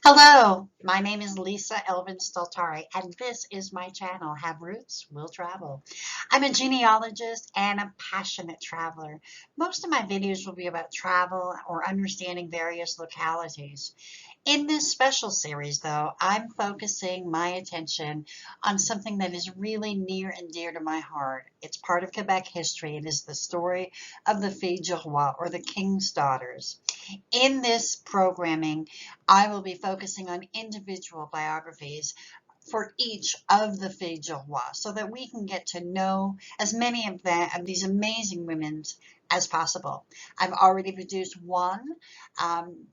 Hello, my name is Lisa Elvin Staltari, and this is my channel, Have Roots, Will Travel. I'm a genealogist and a passionate traveler. Most of my videos will be about travel or understanding various localities. In this special series, though, I'm focusing my attention on something that is really near and dear to my heart. It's part of Quebec history. It is the story of the Filles du Roi, or the King's Daughters. In this programming, I will be focusing on individual biographies for each of the Filles du Roi so that we can get to know as many of these amazing women as possible. I've already produced one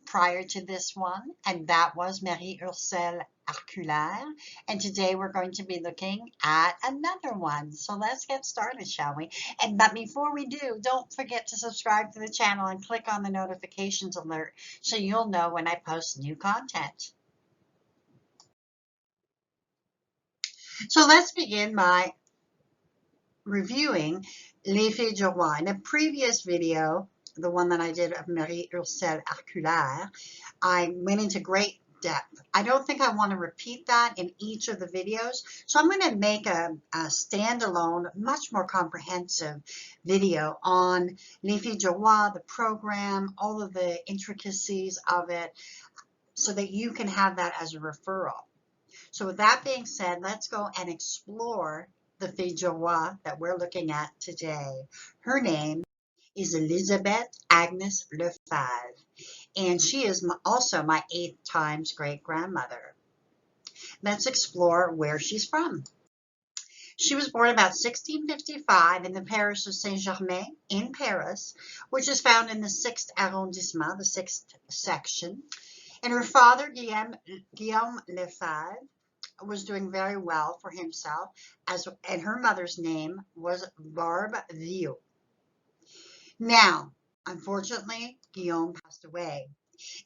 prior to this one, and that was Marie-Ursule Arculaire. And today we're going to be looking at another one. So let's get started, shall we? But before we do, don't forget to subscribe to the channel and click on the notifications alert so you'll know when I post new content. So let's begin by reviewing Les Filles du Roi. In a previous video, the one that I did of Marie-Ursule Arculaire, I went into great depth. I don't think I want to repeat that in each of the videos, so I'm going to make a standalone, much more comprehensive video on Les Filles du Roi, the program, all of the intricacies of it, so that you can have that as a referral. So with that being said, let's go and explore the Filles du Roi that we're looking at today. Her name is Elisabeth Agnes Lefebvre, and she is also my 8th times great-grandmother. Let's explore where she's from. She was born about 1655 in the parish of Saint-Germain in Paris, which is found in the 6th arrondissement, the 6th section. And her father, Guillaume Lefebvre, was doing very well for himself, and her mother's name was Barbe Viau. Now, unfortunately, Guillaume passed away.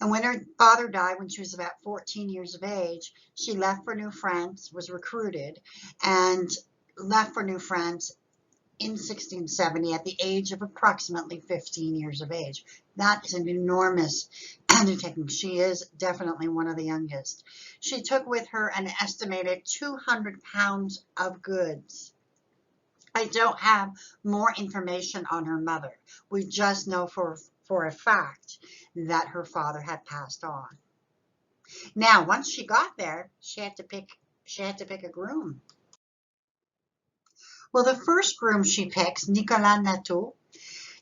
And when her father died when she was about 14 years of age, she left for New France, was recruited, and left for New France in 1670 at the age of approximately 15 years of age. That is an enormous undertaking. She is definitely one of the youngest. She took with her an estimated 200 pounds of goods. I don't have more information on her mother. We just know for a fact that her father had passed on. Now, once she got there, she had to pick a groom. Well, the first groom she picks, Nicolas Nateau,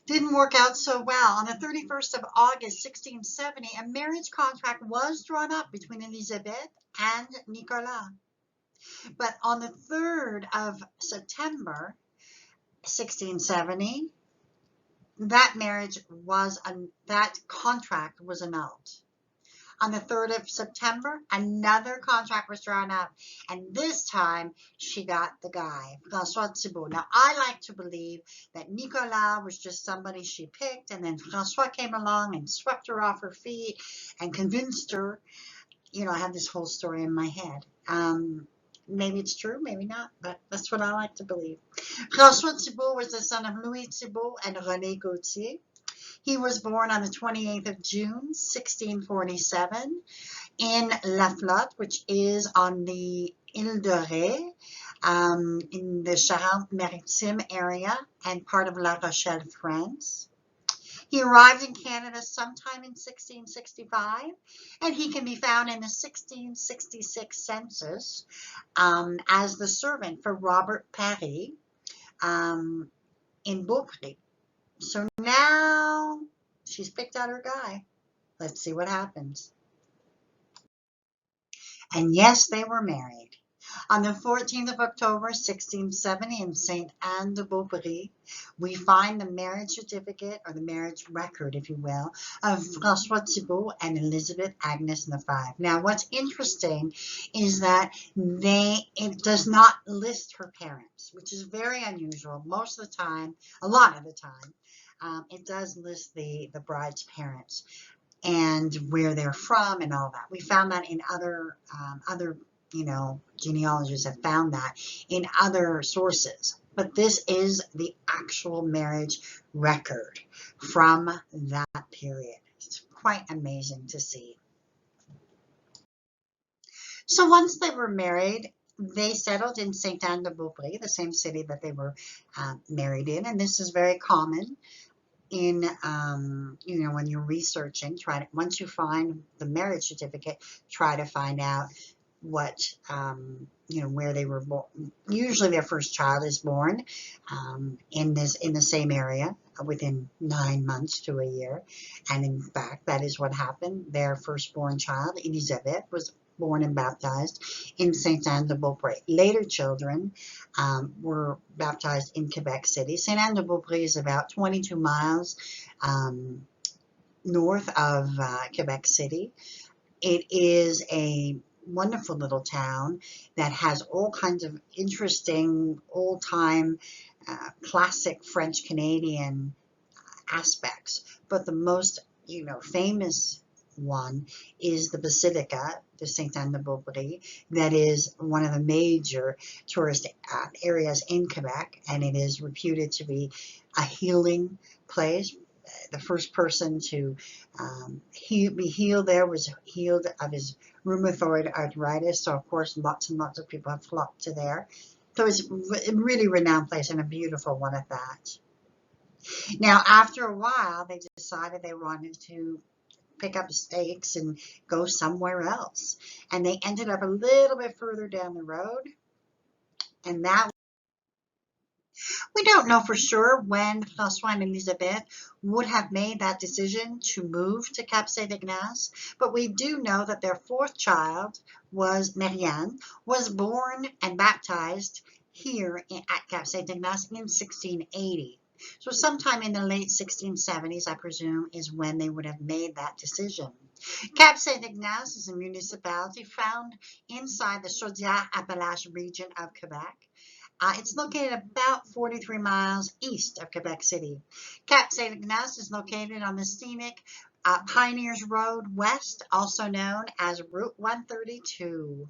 didn't work out so well. On the 31st of August, 1670, a marriage contract was drawn up between Elisabeth and Nicolas. But on the 3rd of September, 1670, that contract was annulled. On the 3rd of September, another contract was drawn up, and this time she got the guy, Francois Thibault. Now, I like to believe that Nicolas was just somebody she picked, and then Francois came along and swept her off her feet and convinced her. You know, I have this whole story in my head. Maybe it's true, maybe not, but that's what I like to believe. Francois Thibault was the son of Louis Thibault and René Gauthier. He was born on the 28th of June, 1647, in La Flotte, which is on the Ile de Ré, in the Charente-Maritime area and part of La Rochelle, France. He arrived in Canada sometime in 1665, and he can be found in the 1666 census as the servant for Robert Paris in Beaupré. So now she's picked out her guy. Let's see what happens. And yes, they were married. On the 14th of October, 1670, in Sainte Anne de Beaupré, we find the marriage certificate, or the marriage record, if you will, of Francois Thibault and Elisabeth Agnes Lefebvre. Now, what's interesting is that it does not list her parents, which is very unusual. Most of the time, a lot of the time, it does list the bride's parents and where they're from and all that. We found that in other genealogists have found that in other sources. But this is the actual marriage record from that period. It's quite amazing to see. So once they were married, they settled in Sainte-Anne-de-Beaupré, the same city that they were married in, and this is very common in when you're researching. Once you find the marriage certificate, try to find out what where they were born. Usually their first child is born in the same area within 9 months to a year, and in fact that is what happened. Their firstborn child, Elisabeth, was born and baptized in Sainte-Anne-de-Beaupré. Later children were baptized in Quebec City. Sainte-Anne-de-Beaupré is about 22 miles north of Quebec City. It is a wonderful little town that has all kinds of interesting old-time classic French Canadian aspects, but the most famous one is the Basilica de Sainte-Anne-de-Beaupré, that is one of the major tourist areas in Quebec, and it is reputed to be a healing place. The first person to be healed there was healed of his rheumatoid arthritis, so of course lots and lots of people have flocked to there. So it's a really renowned place and a beautiful one at that. Now, after a while, they decided they wanted to pick up stakes and go somewhere else. And they ended up a little bit further down the road. And that we don't know for sure when Francois and Elisabeth would have made that decision to move to Cap-Saint-Ignace, but we do know that their fourth child was Marianne, was born and baptized here at Cap-Saint-Ignace in 1680. So sometime in the late 1670s, I presume, is when they would have made that decision. Cap-Saint-Ignace is a municipality found inside the Chaudière-Appalaches region of Quebec. It's located about 43 miles east of Quebec City. Cap-Saint-Ignace is located on the scenic Pioneers Road West, also known as Route 132.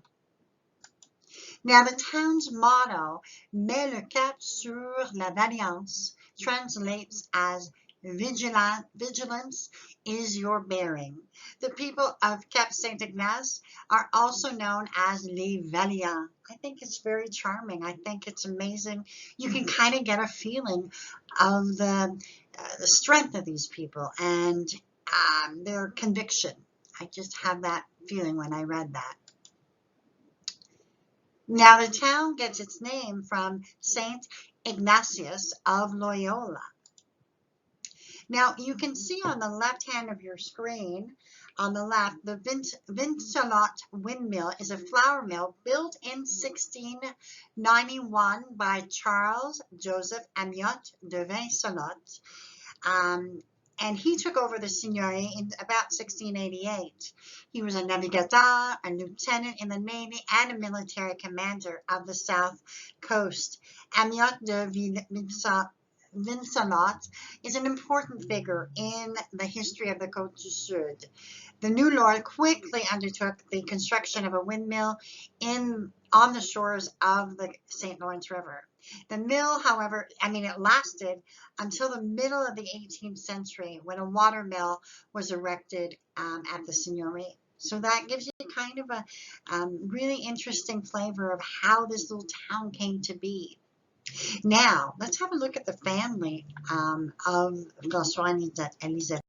Now, the town's motto, Mets le cap sur la valiance, translates as vigilance is your bearing. The people of Cap-Saint-Ignace are also known as les Valiants. I think it's very charming. I think it's amazing. You can kind of get a feeling of the strength of these people and their conviction. I just have that feeling when I read that. Now, the town gets its name from Saint Ignatius of Loyola. Now, you can see on the left hand of your screen, on the left, the Vincelot windmill is a flour mill built in 1691 by Charles Joseph Amiot de Vincelot. And he took over the seigneury in about 1688. He was a navigateur, a lieutenant in the Navy, and a military commander of the South Coast. Amiot de Vincelot is an important figure in the history of the Côte du Sud. The new lord quickly undertook the construction of a windmill on the shores of the St. Lawrence River. The mill, however, it lasted until the middle of the 18th century when a water mill was erected at the seigneury. So that gives you kind of a really interesting flavor of how this little town came to be. Now, let's have a look at the family of Francois and Elisabeth.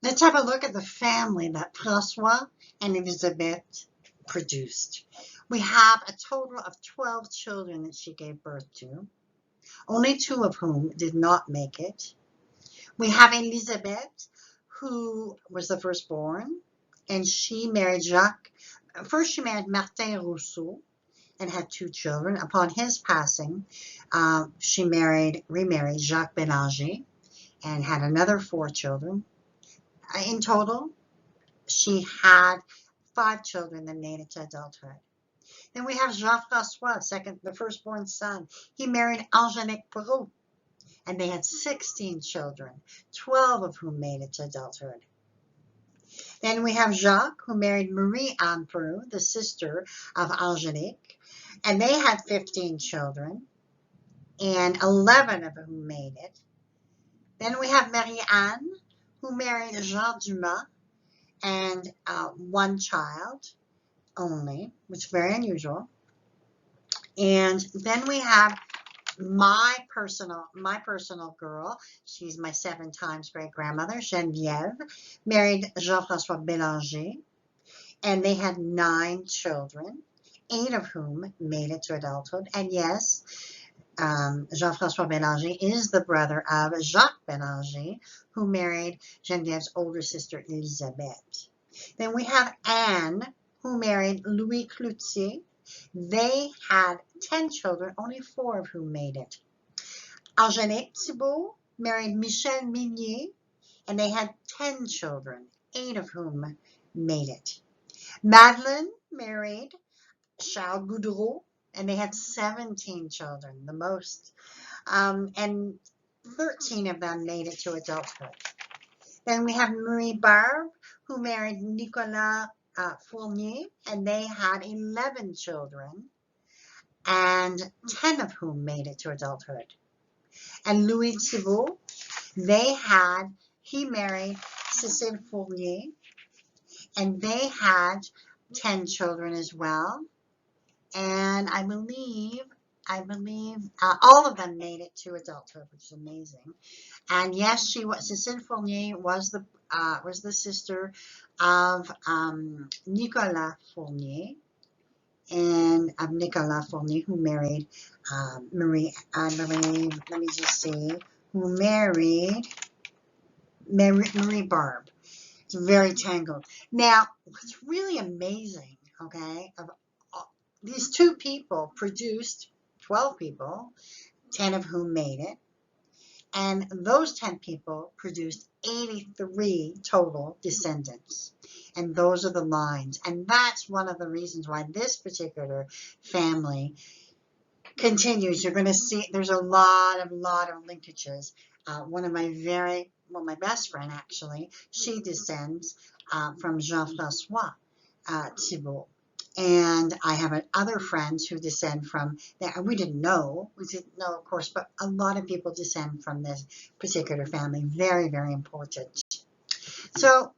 Let's have a look at the family that Francois and Elisabeth produced. We have a total of 12 children that she gave birth to, only 2 of whom did not make it. We have Elisabeth, who was the firstborn, and she married Jacques. First, she married Martin Rousseau and had 2 children. Upon his passing, she remarried Jacques Bélanger and had another 4 children. In total, she had 5 children that made it to adulthood. Then we have Jean-Francois, the firstborn son. He married Angélique Perrault, and they had 16 children, 12 of whom made it to adulthood. Then we have Jacques, who married Marie-Anne Perrault, the sister of Angélique, and they had 15 children, and 11 of whom made it. Then we have Marie-Anne, who married Jean Dumas, and one child only, which is very unusual. And then we have my personal girl. She's my 7 times great grandmother, Geneviève, married Jean-François Bélanger, and they had 9 children, 8 of whom made it to adulthood. And yes, Jean-François Bélanger is the brother of Jacques Bélanger, who married Geneviève's older sister, Elisabeth. Then we have Anne, who married Louis Cloutier. They had 10 children, only 4 of whom made it. Elisabeth Thibault married Michel Minier, and they had 10 children, 8 of whom made it. Madeleine married Charles Goudreau, and they had 17 children, the most, and 13 of them made it to adulthood. Then we have Marie Barbe, who married Nicolas Fournier, and they had 11 children, and 10 of whom made it to adulthood. And Louis Thibault, he married Cécile Fournier, and they had 10 children as well. And I believe all of them made it to adulthood, which is amazing. And yes, Cécile Fournier was the sister of Nicolas Fournier, and of Nicolas Fournier, who married Marie, I believe, let me just see, who married Marie Barbe. It's very tangled. Now, what's really amazing, okay, these 2 people produced 12 people, 10 of whom made it, and those 10 people produced 83 total descendants. And those are the lines. And that's one of the reasons why this particular family continues. You're going to see there's a lot of linkages. One of my best friend actually, she descends from Jean-François Thibault. And I have other friends who descend from there. We didn't know, of course, but a lot of people descend from this particular family. Very, very important. So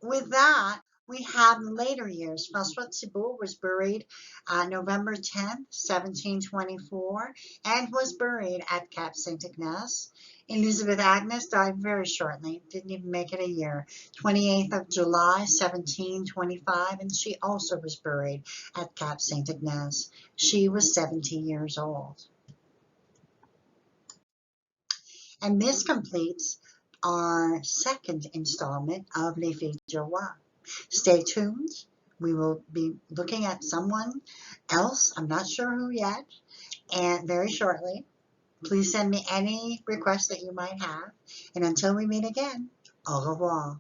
with that, we have in later years, Francois Thibault was buried November 10th, 1724, and was buried at Cap-Saint-Ignace. Elisabeth Agnes died very shortly, didn't even make it a year, 28th of July, 1725, and she also was buried at Cap-Saint-Ignace. She was 70 years old. And this completes our second installment of Les Filles du Roi. Stay tuned. We will be looking at someone else. I'm not sure who yet, and very shortly. Please send me any requests that you might have. And until we meet again, au revoir.